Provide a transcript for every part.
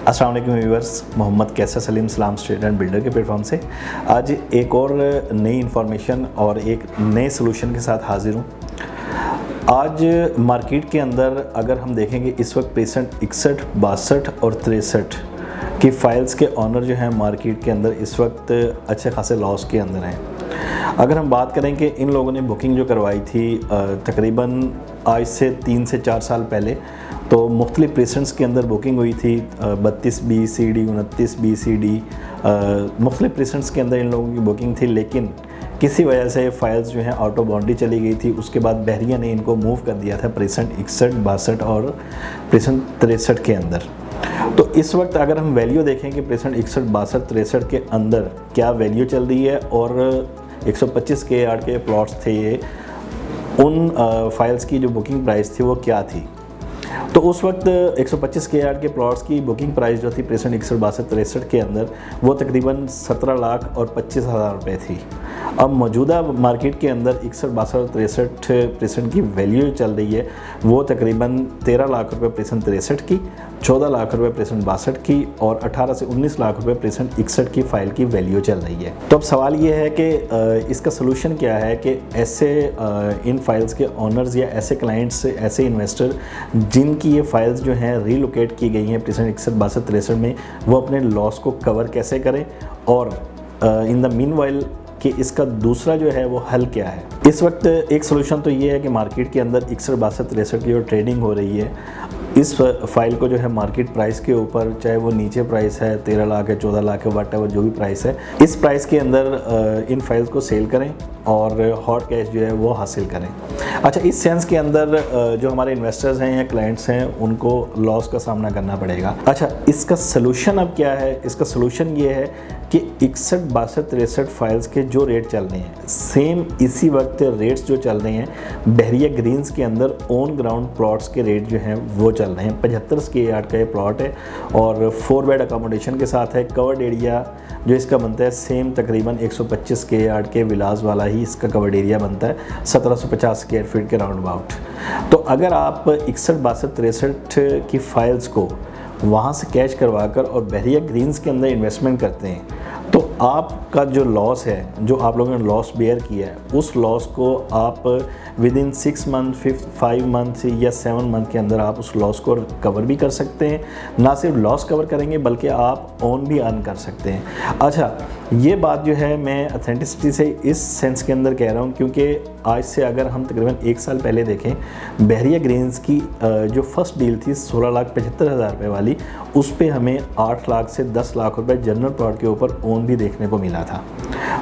अस्सलाम वालेकुम व्यूअर्स, मोहम्मद कैसर सलीम सलाम स्ट्रीट एंड बिल्डर के प्लेटफॉर्म से आज एक और नई इन्फॉर्मेशन और एक नए सोल्यूशन के साथ हाजिर हूँ। आज मार्केट के अंदर अगर हम देखेंगे इस वक्त पेशेंट 61, 62 और 63 की फ़ाइल्स के ऑनर जो हैं मार्केट के अंदर इस वक्त अच्छे खासे लॉस के अंदर हैं। अगर हम बात करें कि इन लोगों ने बुकिंग जो करवाई थी तकरीबन आज से 3 से 4 साल पहले, तो मुख्तलिफ पेशेंट्स के अंदर बुकिंग हुई थी 32 BCD 29 BCD मुख्तलिफ पेशेंट्स के अंदर इन लोगों की बुकिंग थी, लेकिन किसी वजह से फ़ाइल्स जो हैं आउट ऑफ बाउंड्री चली गई थी। उसके बाद बहरिया ने इनको मूव कर दिया था पेशेंट 61, 62 और पेशेंट 63 के अंदर। तो इस वक्त अगर हम वैल्यू देखें कि पेशेंट 61, 62, 63 के अंदर क्या वैल्यू चल रही है और 125 के यार्ड के प्लॉट्स थे ये, उन फाइल्स की जो बुकिंग प्राइस थी वो क्या थी। तो उस वक्त 125 के यार्ड के प्लॉट्स की बुकिंग प्राइस जो थी पेशेंट 61, 62, 63 के अंदर वो तकरीबन 17 लाख और 25 हज़ार रुपये थी। अब मौजूदा मार्केट के अंदर 61, 62 और 63 पेशेंट की वैल्यू चल रही है वो तकरीबन 13 लाख रुपये पेशेंट 63 की, 14 लाख रुपये पेशेंट 62 की और 18 से 19 लाख रुपये पेशेंट 61 की फ़ाइल की वैल्यू चल रही है। तो अब सवाल ये है कि इसका सलूशन क्या है कि ऐसे इन फाइल्स के ऑनर्स या ऐसे क्लाइंट्स, ऐसे इन्वेस्टर जिनकी ये फाइल्स जो हैं रीलोकेट की गई हैं पेशेंट 61, 62, 63 में, वो अपने लॉस को कवर कैसे करें और इन द मीन वाइल कि इसका दूसरा जो है वो हल क्या है। इस वक्त एक सोल्यूशन तो ये है कि मार्केट के अंदर 61, 62, 63 की जो ट्रेडिंग हो रही है, इस फाइल को जो है मार्केट प्राइस के ऊपर, चाहे वो नीचे प्राइस है 13 लाख है, 14 लाख है, वट एवर जो भी प्राइस है, इस प्राइस के अंदर इन फाइल्स को सेल करें और हॉट कैश जो है वो हासिल करें। अच्छा, इस सेंस के अंदर जो हमारे इन्वेस्टर्स हैं या क्लाइंट्स हैं उनको लॉस का सामना करना पड़ेगा। अच्छा, इसका सलूशन अब क्या है? इसका सलूशन ये है कि 61, 62, 63 फाइल्स के जो रेट चल रहे हैं, सेम इसी वक्त रेट्स जो चल रहे हैं बहरिया ग्रीन्स के अंदर ऑन ग्राउंड प्लॉट्स के रेट जो हैं वो चल रहे हैं। 75 के यार्ड का ये प्लॉट है और 4 बेड अकोमोडेशन के साथ है। कवर्ड एरिया जो इसका बनता है सेम तकरीबन 125 के यार्ड के विलास वाला ही इसका कवर्ड एरिया बनता है, 1750 स्क्वायर फीट के राउंड अबाउट। तो अगर आप 61, 62, 63 की फाइल्स को वहाँ से कैश करवाकर और बहरिया ग्रीन्स के अंदर इन्वेस्टमेंट करते हैं तो आपका जो लॉस है, जो आप लोगों ने लॉस बेयर किया है, उस लॉस को आप विद इन 6 मंथ, 5 मंथ या 7 मंथ के अंदर आप उस लॉस को कवर भी कर सकते हैं। ना सिर्फ लॉस कवर करेंगे बल्कि आप ओन भी अर्न कर सकते हैं। अच्छा, ये बात जो है मैं ऑथेंटिसिटी से इस सेंस के अंदर कह रहा हूँ क्योंकि आज से अगर हम तकरीबन 1 साल पहले देखें, बहरिया ग्रीन्स की जो फर्स्ट डील थी 16,75,000 रुपये वाली, उस पर हमें 8 लाख से 10 लाख रुपए जनरल प्लॉट के ऊपर ओन भी देखने को मिला था।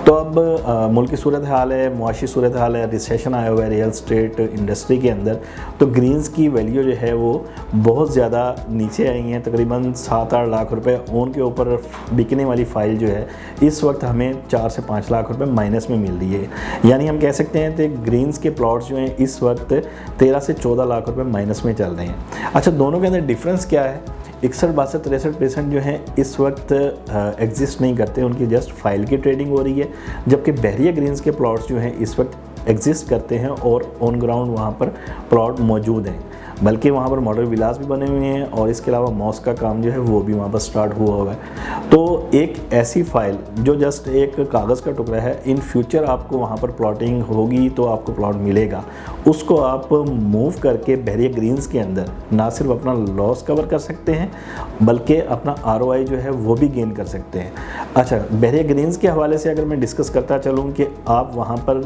तो अब मुल्क की सूरत हाल है, मुआशी सूरत हाल है, रिसेशन आया हुआ है रियल स्टेट इंडस्ट्री के अंदर, तो ग्रीन्स की वैल्यू जो है वो बहुत ज़्यादा नीचे आई हैं। तकरीबन 7-8 लाख रुपए ओन के ऊपर बिकने वाली फ़ाइल जो है इस वक्त हमें 4 से 5 लाख रुपए माइनस में मिल रही है। यानी हम कह सकते हैं कि ग्रीन्स के प्लॉट्स जो हैं इस वक्त 13 से 14 लाख रुपए माइनस में चल रहे हैं। अच्छा, दोनों के अंदर डिफरेंस क्या है? 61, 62, 63 पेशेंट जो हैं इस वक्त एग्जिस्ट नहीं करते, उनकी जस्ट फाइल की ट्रेडिंग हो रही है, जबकि बहरिया ग्रीन्स के प्लॉट्स जो हैं इस वक्त एग्जिस्ट करते हैं और ऑन ग्राउंड वहाँ पर प्लॉट मौजूद हैं। बल्कि वहाँ पर मॉडल विलास भी बने हुए हैं और इसके अलावा मॉस का काम जो है वो भी वहाँ पर स्टार्ट हुआ हुआ है। तो एक ऐसी फ़ाइल जो जस्ट एक कागज़ का टुकड़ा है, इन फ्यूचर आपको वहाँ पर प्लॉटिंग होगी तो आपको प्लॉट मिलेगा, उसको आप मूव करके बहरिया ग्रीन्स के अंदर ना सिर्फ अपना लॉस कवर कर सकते हैं बल्कि अपना ROI जो है वो भी गेन कर सकते हैं। अच्छा, बहरिया ग्रीन्स के हवाले से अगर मैं डिस्कस करता चलूँ कि आप वहाँ पर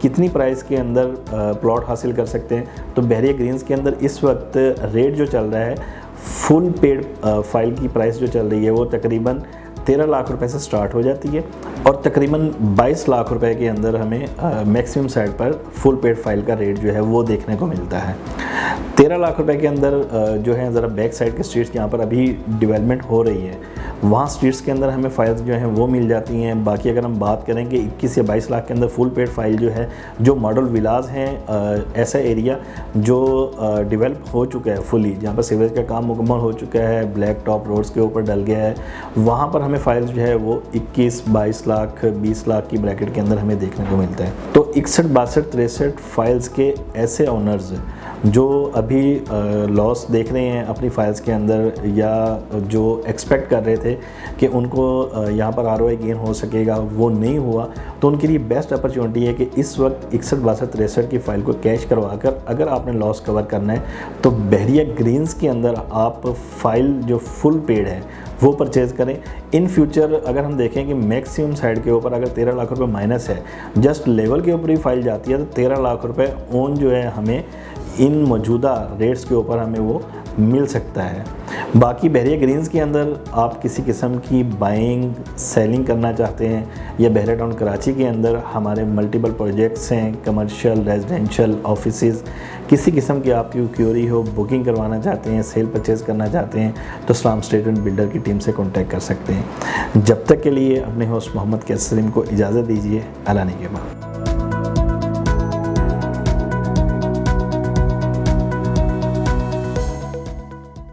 कितनी प्राइस के अंदर प्लॉट हासिल कर सकते हैं, तो बहरिया ग्रीन्स के अंदर इस वक्त रेट जो चल रहा है, फुल पेड फाइल की प्राइस जो चल रही है वो तकरीबन 13 लाख रुपए से स्टार्ट हो जाती है और तकरीबन 22 लाख रुपए के अंदर हमें मैक्सिमम साइड पर फुल पेड फाइल का रेट जो है वो देखने को मिलता है। 13 लाख रुपए के अंदर जो है ज़रा बैक साइड के स्ट्रीट्स जहाँ पर अभी डेवलपमेंट हो रही है, वहाँ स्ट्रीट्स के अंदर हमें फाइल्स जो हैं वो मिल जाती हैं। बाकी अगर हम बात करें कि 21 या 22 लाख के अंदर फुल पेड फाइल जो है, जो मॉडल विलास हैं, ऐसा एरिया जो डेवलप हो चुका है फुली, जहाँ पर सीवरेज का काम मुकम्मल हो चुका है, ब्लैक टॉप रोड्स के ऊपर डल गया है, वहाँ पर हमें फाइल्स जो है वो 21, 22 लाख, 20 लाख की ब्रैकेट के अंदर हमें देखने को मिलता है। तो 61, 62, 63 फाइल्स के ऐसे ऑनर्स जो अभी लॉस देख रहे हैं अपनी फाइल्स के अंदर, या जो एक्सपेक्ट कर रहे थे कि उनको यहाँ पर ROI गेन हो सकेगा, वो नहीं हुआ, तो उनके लिए बेस्ट अपॉर्चुनिटी है कि इस वक्त 61, 62, 63 की फ़ाइल को कैश करवा कर अगर आपने लॉस कवर करना है तो बहरिया ग्रीन्स के अंदर आप फाइल जो फुल पेड है वो परचेज़ करें। इन फ्यूचर अगर हम देखें कि मैक्सिमम साइड के ऊपर अगर 13 लाख रुपए माइनस है, जस्ट लेवल के ऊपर ही फाइल जाती है, तो 13 लाख रुपए ओन जो है हमें इन मौजूदा रेट्स के ऊपर हमें वो मिल सकता है। बाकी बहरिया ग्रीन्स के अंदर आप किसी किस्म की बाइंग सेलिंग करना चाहते हैं, या बहरिया टाउन कराची के अंदर हमारे मल्टीपल प्रोजेक्ट्स हैं, कमर्शियल, रेजिडेंशियल, ऑफिसेज़, किसी किस्म की आपकी क्यूरी हो, बुकिंग करवाना चाहते हैं, सेल परचेज़ करना चाहते हैं, तो इस्लाम स्टेट एंड बिल्डर की टीम से कॉन्टैक्ट कर सकते हैं। जब तक के लिए अपने होस्ट मोहम्मद कैसर सलीम को इजाज़त दीजिए। अल्लाह ने के बाद।